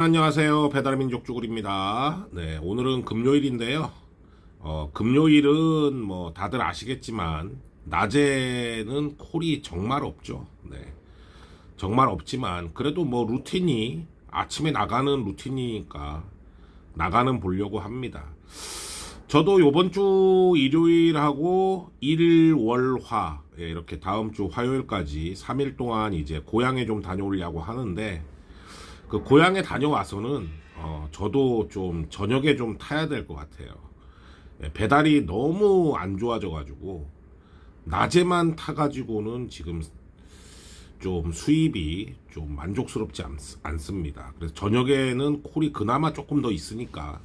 안녕하세요. 배달민족 쭈구리입니다. 네, 오늘은 금요일인데요. 금요일은 뭐 다들 아시겠지만 낮에는 콜이 정말 없죠. 네, 정말 없지만 그래도 뭐 루틴이 아침에 나가는 루틴이니까 나가는 보려고 합니다. 저도 요번 주 일요일하고 일, 월, 화 이렇게 다음 주 화요일까지 3일 동안 이제 고향에 좀 다녀오려고 하는데 그 고향에 다녀와서는 저도 좀 저녁에 좀 타야 될 것 같아요. 배달이 너무 안 좋아져 가지고 낮에만 타가지고는 지금 좀 수입이 좀 만족스럽지 않습니다. 그래서 저녁에는 콜이 그나마 조금 더 있으니까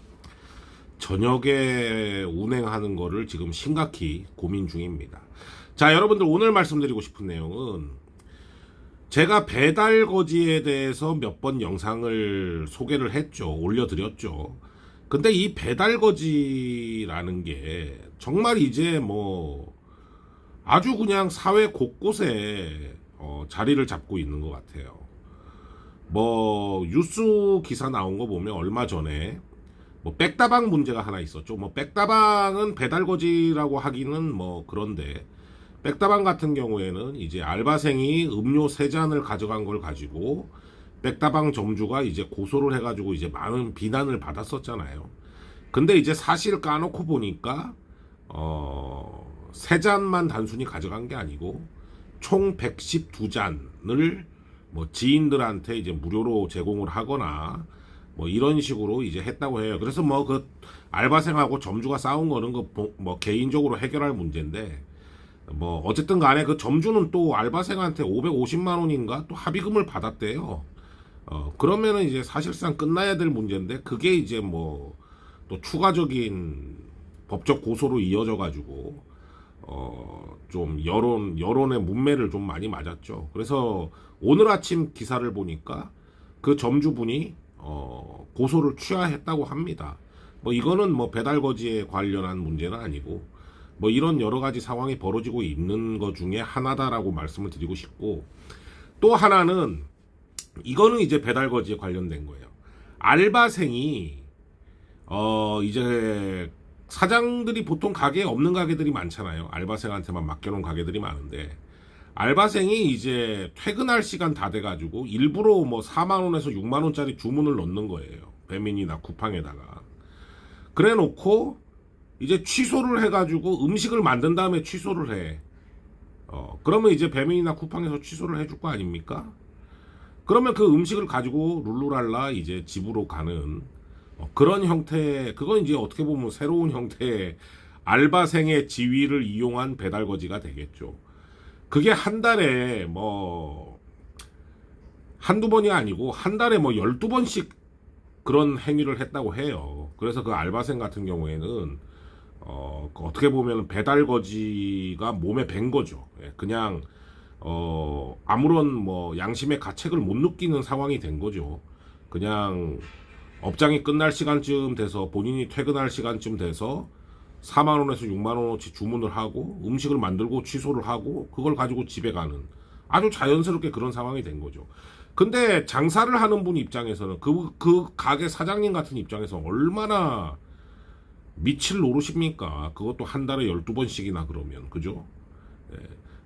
저녁에 운행하는 거를 지금 심각히 고민 중입니다. 자, 여러분들 오늘 말씀드리고 싶은 내용은 제가 배달 거지에 대해서 몇 번 영상을 소개를 했죠. 올려드렸죠. 근데 이 배달 거지라는 게 정말 이제 뭐 아주 그냥 사회 곳곳에 자리를 잡고 있는 것 같아요. 뭐 뉴스 기사 나온 거 보면 얼마 전에 뭐 백다방 문제가 하나 있었죠. 뭐 백다방은 배달 거지라고 하기는 뭐 그런데 백다방 같은 경우에는 이제 알바생이 음료 3잔을 가져간 걸 가지고 백다방 점주가 이제 고소를 해가지고 이제 많은 비난을 받았었잖아요. 근데 이제 사실 까놓고 보니까 3잔만 단순히 가져간 게 아니고 총 112잔을 뭐 지인들한테 이제 무료로 제공을 하거나 뭐 이런 식으로 이제 했다고 해요. 그래서 뭐 그 알바생하고 점주가 싸운 거는 그 뭐 개인적으로 해결할 문제인데 뭐 어쨌든 간에 그 점주는 또 알바생한테 550만 원인가 또 합의금을 받았대요. 그러면은 이제 사실상 끝나야 될 문제인데 그게 이제 뭐 또 추가적인 법적 고소로 이어져 가지고 좀 여론의 문매를 좀 많이 맞았죠. 그래서 오늘 아침 기사를 보니까 그 점주분이 고소를 취하했다고 합니다. 뭐 이거는 뭐 배달 거지에 관련한 문제는 아니고 뭐 이런 여러 가지 상황이 벌어지고 있는 것 중에 하나다라고 말씀을 드리고 싶고, 또 하나는 이거는 이제 배달 거지에 관련된 거예요. 알바생이 이제 사장들이 보통 가게에 없는 가게들이 많잖아요. 알바생한테만 맡겨놓은 가게들이 많은데 알바생이 이제 퇴근할 시간 다 돼가지고 일부러 뭐 4만 원에서 6만 원짜리 주문을 넣는 거예요. 배민이나 쿠팡에다가. 그래 놓고 이제 취소를 해가지고 음식을 만든 다음에 취소를 해. 그러면 이제 배민이나 쿠팡에서 취소를 해줄 거 아닙니까? 그러면 그 음식을 가지고 룰루랄라 이제 집으로 가는 그런 형태, 그건 이제 어떻게 보면 새로운 형태의 알바생의 지위를 이용한 배달 거지가 되겠죠. 그게 한 달에 뭐 한두 번이 아니고 한 달에 뭐 12번씩 그런 행위를 했다고 해요. 그래서 그 알바생 같은 경우에는 어떻게 보면 배달 거지가 몸에 밴 거죠. 그냥 아무런 뭐 양심의 가책을 못 느끼는 상황이 된 거죠. 그냥 업장이 끝날 시간쯤 돼서 본인이 퇴근할 시간쯤 돼서 4만 원에서 6만 원어치 주문을 하고 음식을 만들고 취소를 하고 그걸 가지고 집에 가는 아주 자연스럽게 그런 상황이 된 거죠. 근데 장사를 하는 분 입장에서는 그 가게 사장님 같은 입장에서 얼마나 미칠 노릇입니까? 그것도 한 달에 12번씩이나 그러면 그죠? 예.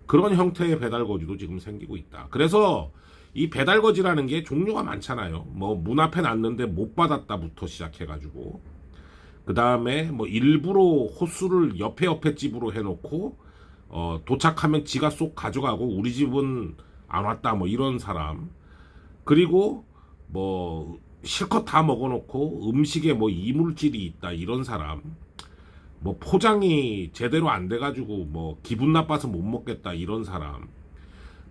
그런 형태의 배달 거지도 지금 생기고 있다. 그래서 이 배달 거지라는 게 종류가 많잖아요. 뭐 문 앞에 놨는데 못 받았다부터 시작해가지고 그 다음에 뭐 일부러 호수를 옆에 집으로 해놓고 도착하면 지가 쏙 가져가고 우리 집은 안 왔다 뭐 이런 사람, 그리고 뭐 실컷 다 먹어놓고 음식에 뭐 이물질이 있다 이런 사람, 뭐 포장이 제대로 안 돼가지고 뭐 기분 나빠서 못 먹겠다 이런 사람,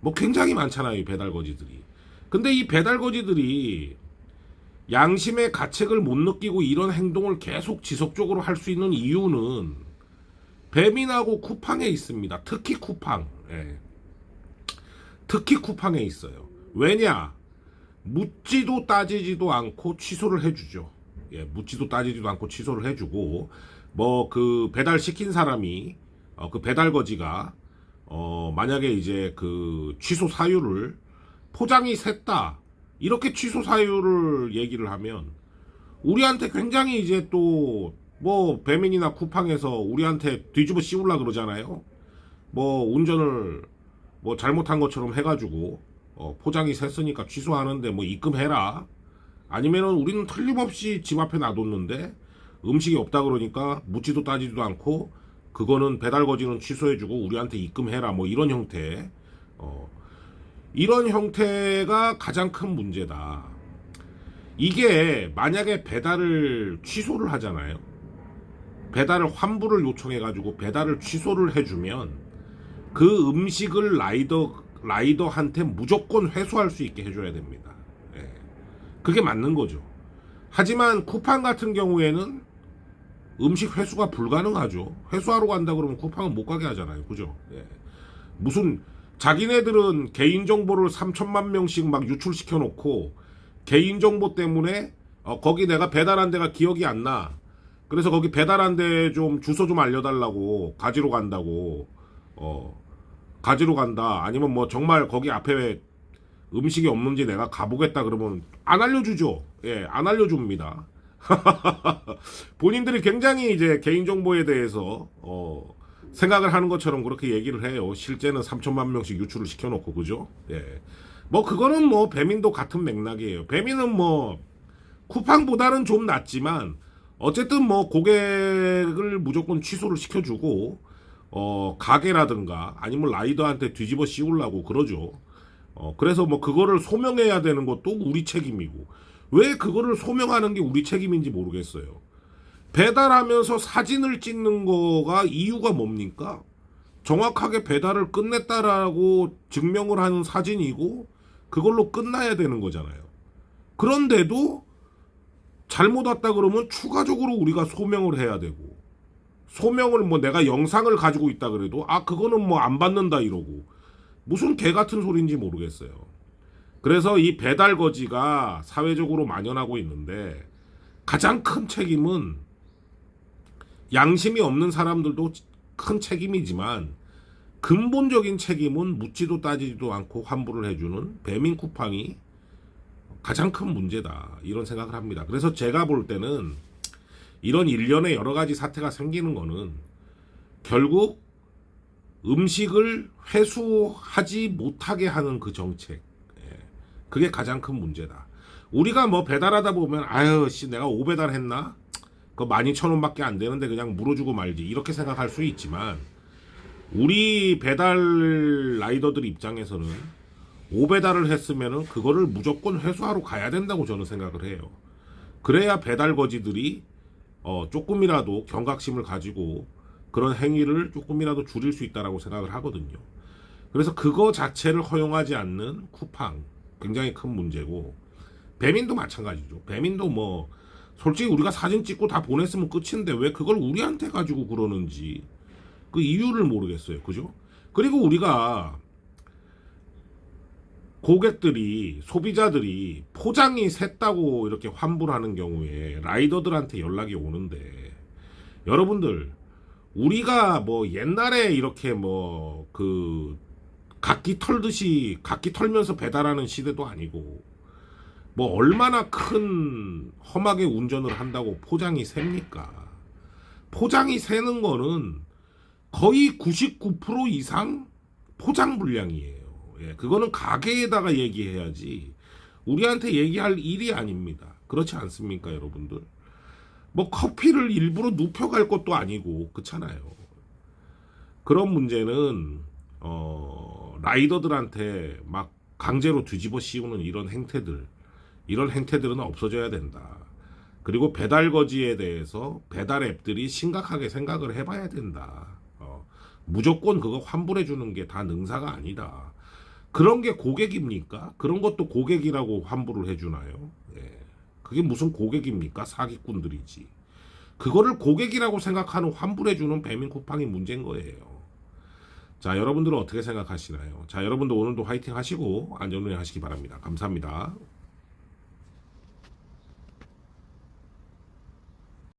뭐 굉장히 많잖아요 이 배달 거지들이. 근데 이 배달 거지들이 양심의 가책을 못 느끼고 이런 행동을 계속 지속적으로 할 수 있는 이유는 배민하고 쿠팡에 있습니다. 특히 쿠팡. 예. 특히 쿠팡에 있어요. 왜냐? 묻지도 따지지도 않고 취소를 해주죠. 예, 묻지도 따지지도 않고 취소를 해주고, 뭐 그 배달 시킨 사람이 그 배달 거지가 만약에 이제 그 취소 사유를 포장이 샜다 이렇게 취소 사유를 얘기를 하면 우리한테 굉장히 이제 또 뭐 배민이나 쿠팡에서 우리한테 뒤집어 씌우려 그러잖아요. 뭐 운전을 뭐 잘못한 것처럼 해가지고 포장이 샜으니까 취소하는데 뭐 입금해라. 아니면은 우리는 틀림없이 집 앞에 놔뒀는데 음식이 없다 그러니까 묻지도 따지지도 않고 그거는 배달 거지는 취소해주고 우리한테 입금해라. 뭐 이런 형태. 이런 형태가 가장 큰 문제다. 이게 만약에 배달을 취소를 하잖아요. 배달을 환불을 요청해가지고 배달을 취소를 해주면 그 음식을 라이더한테 무조건 회수할 수 있게 해줘야 됩니다. 예. 그게 맞는 거죠. 하지만 쿠팡 같은 경우에는 음식 회수가 불가능하죠. 회수하러 간다 그러면 쿠팡은 못 가게 하잖아요. 그죠? 예. 무슨 자기네들은 개인정보를 3천만 명씩 막 유출시켜 놓고 개인정보 때문에 거기 내가 배달한 데가 기억이 안 나. 그래서 거기 배달한 데 좀 주소 좀 알려달라고 가지러 간다고 가지러 간다. 아니면 뭐 정말 거기 앞에 음식이 없는지 내가 가보겠다 그러면 안 알려주죠. 예, 안 알려줍니다. 본인들이 굉장히 이제 개인정보에 대해서 생각을 하는 것처럼 그렇게 얘기를 해요. 실제는 3천만 명씩 유출을 시켜놓고 그죠? 예, 뭐 그거는 뭐 배민도 같은 맥락이에요. 배민은 뭐 쿠팡보다는 좀 낫지만 어쨌든 뭐 고객을 무조건 취소를 시켜주고 가게라든가 아니면 라이더한테 뒤집어 씌우려고 그러죠. 그래서 뭐 그거를 소명해야 되는 것도 우리 책임이고 왜 그거를 소명하는 게 우리 책임인지 모르겠어요. 배달하면서 사진을 찍는 거가 이유가 뭡니까? 정확하게 배달을 끝냈다라고 증명을 하는 사진이고 그걸로 끝나야 되는 거잖아요. 그런데도 잘못 왔다 그러면 추가적으로 우리가 소명을 해야 되고 소명을 뭐 내가 영상을 가지고 있다 그래도 그거는 뭐 안 받는다 이러고 무슨 개 같은 소리인지 모르겠어요. 그래서 이 배달 거지가 사회적으로 만연하고 있는데 가장 큰 책임은 양심이 없는 사람들도 큰 책임이지만 근본적인 책임은 묻지도 따지지도 않고 환불을 해주는 배민 쿠팡이 가장 큰 문제다 이런 생각을 합니다. 그래서 제가 볼 때는 이런 일련의 여러 가지 사태가 생기는 거는 결국 음식을 회수하지 못하게 하는 그 정책, 그게 가장 큰 문제다. 우리가 뭐 배달하다 보면 내가 5배달 했나? 그거 12,000원밖에 안 되는데 그냥 물어주고 말지 이렇게 생각할 수 있지만 우리 배달 라이더들 입장에서는 5배달을 했으면은 그거를 무조건 회수하러 가야 된다고 저는 생각을 해요. 그래야 배달 거지들이 조금이라도 경각심을 가지고 그런 행위를 조금이라도 줄일 수 있다라고 생각을 하거든요. 그래서 그거 자체를 허용하지 않는 쿠팡 굉장히 큰 문제고 배민도 마찬가지죠. 배민도 뭐 솔직히 우리가 사진 찍고 다 보냈으면 끝인데 왜 그걸 우리한테 가지고 그러는지 그 이유를 모르겠어요. 그죠? 그리고 우리가 고객들이 소비자들이 포장이 샜다고 이렇게 환불하는 경우에 라이더들한테 연락이 오는데 여러분들 우리가 뭐 옛날에 이렇게 뭐 그 각기 털듯이 각기 털면서 배달하는 시대도 아니고 뭐 얼마나 큰 험하게 운전을 한다고 포장이 셉니까? 포장이 새는 거는 거의 99% 이상 포장 불량이에요. 예, 그거는 가게에다가 얘기해야지 우리한테 얘기할 일이 아닙니다. 그렇지 않습니까, 여러분들? 뭐 커피를 일부러 눕혀갈 것도 아니고 그렇잖아요. 그런 문제는 라이더들한테 막 강제로 뒤집어 씌우는 이런 행태들은 없어져야 된다. 그리고 배달 거지에 대해서 배달 앱들이 심각하게 생각을 해봐야 된다. 무조건 그거 환불해 주는 게 다 능사가 아니다. 그런 게 고객입니까? 그런 것도 고객이라고 환불을 해주나요? 예. 그게 무슨 고객입니까? 사기꾼들이지. 그거를 고객이라고 생각하는 환불해주는 배민 쿠팡이 문제인 거예요. 자, 여러분들은 어떻게 생각하시나요? 자, 여러분들 오늘도 화이팅 하시고 안전운행 하시기 바랍니다. 감사합니다.